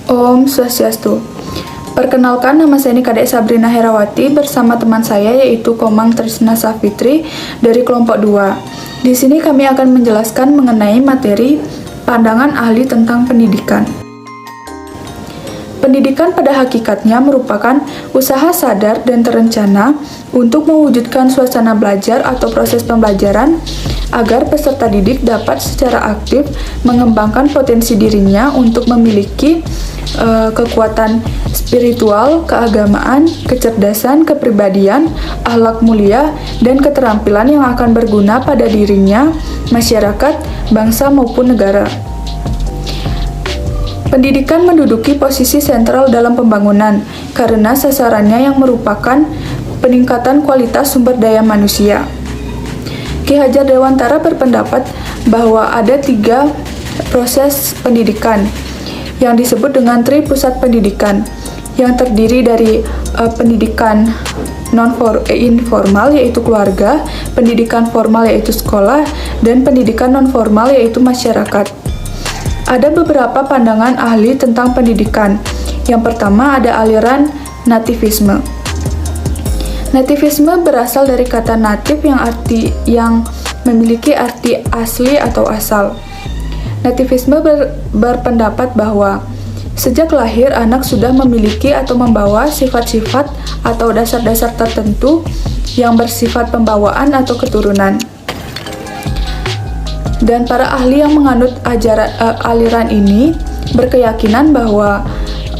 Om Swastiastu. Perkenalkan, nama saya Kadek Sabrina Herawati bersama teman saya yaitu Komang Trisna Safitri dari kelompok 2. Di sini kami akan menjelaskan mengenai materi pandangan ahli tentang pendidikan. Pendidikan pada hakikatnya merupakan usaha sadar dan terencana untuk mewujudkan suasana belajar atau proses pembelajaran agar peserta didik dapat secara aktif mengembangkan potensi dirinya untuk memiliki kekuatan spiritual, keagamaan, kecerdasan, kepribadian, akhlak mulia, dan keterampilan yang akan berguna pada dirinya, masyarakat, bangsa maupun negara. Pendidikan menduduki posisi sentral dalam pembangunan karena sasarannya yang merupakan peningkatan kualitas sumber daya manusia. Ki Hajar Dewantara berpendapat bahwa ada 3 proses pendidikan yang disebut dengan Tripusat Pendidikan, yang terdiri dari pendidikan informal yaitu keluarga, pendidikan formal yaitu sekolah, dan pendidikan non-formal yaitu masyarakat. Ada beberapa pandangan ahli tentang pendidikan. Yang pertama ada aliran nativisme. Nativisme berasal dari kata natif yang memiliki arti asli atau asal. Nativisme berpendapat bahwa sejak lahir anak sudah memiliki atau membawa sifat-sifat atau dasar-dasar tertentu yang bersifat pembawaan atau keturunan. Dan para ahli yang menganut aliran ini berkeyakinan bahwa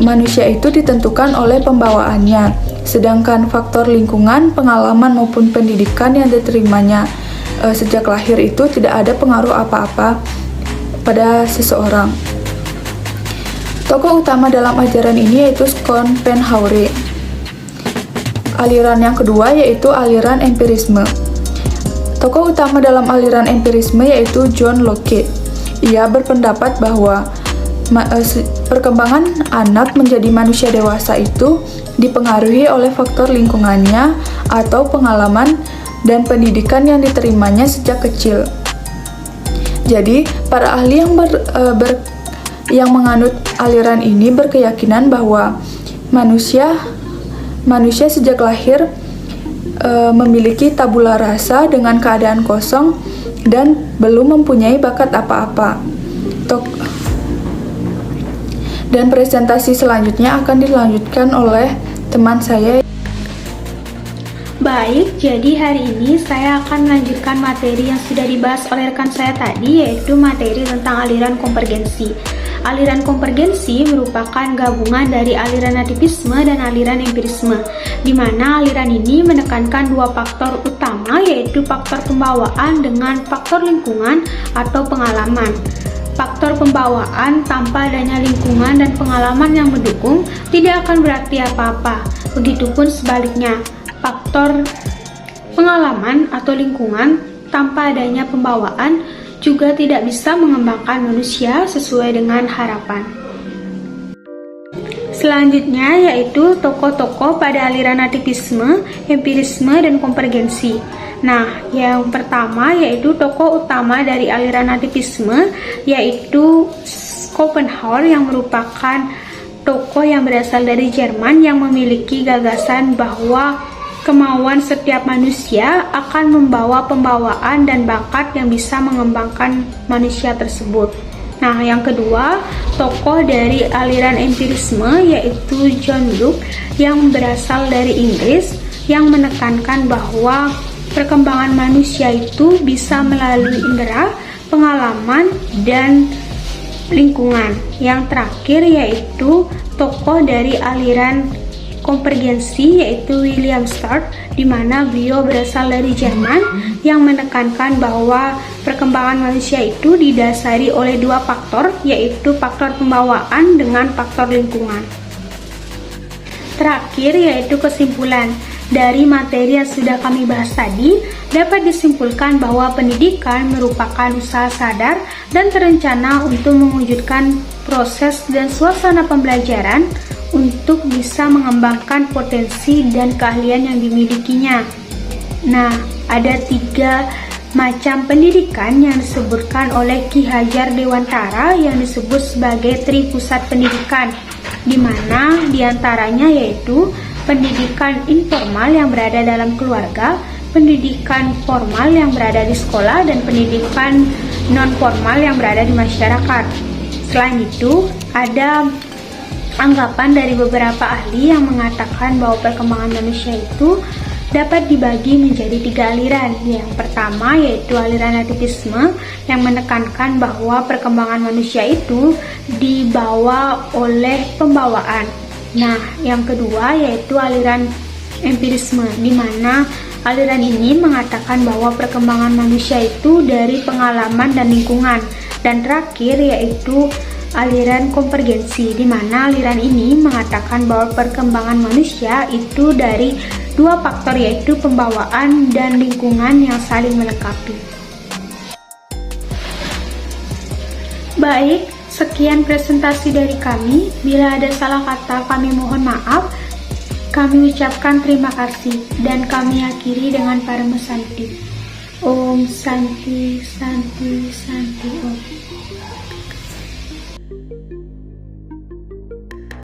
manusia itu ditentukan oleh pembawaannya, sedangkan faktor lingkungan, pengalaman maupun pendidikan yang diterimanya sejak lahir itu tidak ada pengaruh apa-apa pada seseorang. Tokoh utama dalam ajaran ini yaitu Schopenhauer. Aliran yang kedua yaitu aliran empirisme. Tokoh utama dalam aliran empirisme yaitu John Locke. Ia berpendapat bahwa perkembangan anak menjadi manusia dewasa itu dipengaruhi oleh faktor lingkungannya atau pengalaman dan pendidikan yang diterimanya sejak kecil. Jadi, para ahli yang menganut aliran ini berkeyakinan bahwa manusia sejak lahir memiliki tabula rasa dengan keadaan kosong dan belum mempunyai bakat apa-apa. Dan presentasi selanjutnya akan dilanjutkan oleh teman saya. Baik, jadi hari ini saya akan melanjutkan materi yang sudah dibahas oleh rekan saya tadi, yaitu materi tentang aliran konvergensi. Aliran konvergensi merupakan gabungan dari aliran nativisme dan aliran empirisme, di mana aliran ini menekankan 2 faktor utama, yaitu faktor pembawaan dengan faktor lingkungan atau pengalaman. Faktor pembawaan tanpa adanya lingkungan dan pengalaman yang mendukung tidak akan berarti apa-apa. Begitupun sebaliknya, faktor pengalaman atau lingkungan tanpa adanya pembawaan juga tidak bisa mengembangkan manusia sesuai dengan harapan. Selanjutnya yaitu tokoh-tokoh pada aliran nativisme, empirisme, dan konvergensi. Nah, yang pertama yaitu tokoh utama dari aliran nativisme yaitu Schopenhauer, yang merupakan tokoh yang berasal dari Jerman yang memiliki gagasan bahwa kemauan setiap manusia akan membawa pembawaan dan bakat yang bisa mengembangkan manusia tersebut. Nah, yang kedua, tokoh dari aliran empirisme yaitu John Locke yang berasal dari Inggris yang menekankan bahwa perkembangan manusia itu bisa melalui indera, pengalaman, dan lingkungan. Yang terakhir yaitu tokoh dari aliran konvergensi yaitu William Stark, di mana beliau berasal dari Jerman yang menekankan bahwa perkembangan manusia itu didasari oleh 2 faktor, yaitu faktor pembawaan dengan faktor lingkungan. Terakhir yaitu kesimpulan. Dari materi yang sudah kami bahas tadi, dapat disimpulkan bahwa pendidikan merupakan usaha sadar dan terencana untuk mewujudkan proses dan suasana pembelajaran untuk bisa mengembangkan potensi dan keahlian yang dimilikinya. Nah, ada 3 macam pendidikan yang disebutkan oleh Ki Hajar Dewantara yang disebut sebagai Tripusat Pendidikan. di mana diantaranya yaitu pendidikan informal yang berada dalam keluarga, pendidikan formal yang berada di sekolah, dan pendidikan non-formal yang berada di masyarakat. Selain itu, ada anggapan dari beberapa ahli yang mengatakan bahwa perkembangan manusia itu dapat dibagi menjadi 3 aliran. Yang pertama yaitu aliran nativisme yang menekankan bahwa perkembangan manusia itu dibawa oleh pembawaan. Nah, yang kedua yaitu aliran empirisme, di mana aliran ini mengatakan bahwa perkembangan manusia itu dari pengalaman dan lingkungan. Dan terakhir yaitu aliran konvergensi, di mana aliran ini mengatakan bahwa perkembangan manusia itu dari 2 faktor yaitu pembawaan dan lingkungan yang saling melengkapi. Baik, sekian presentasi dari kami. Bila ada salah kata kami mohon maaf. Kami ucapkan terima kasih dan kami akhiri dengan Parama Santi. Om Santi Santi Santi.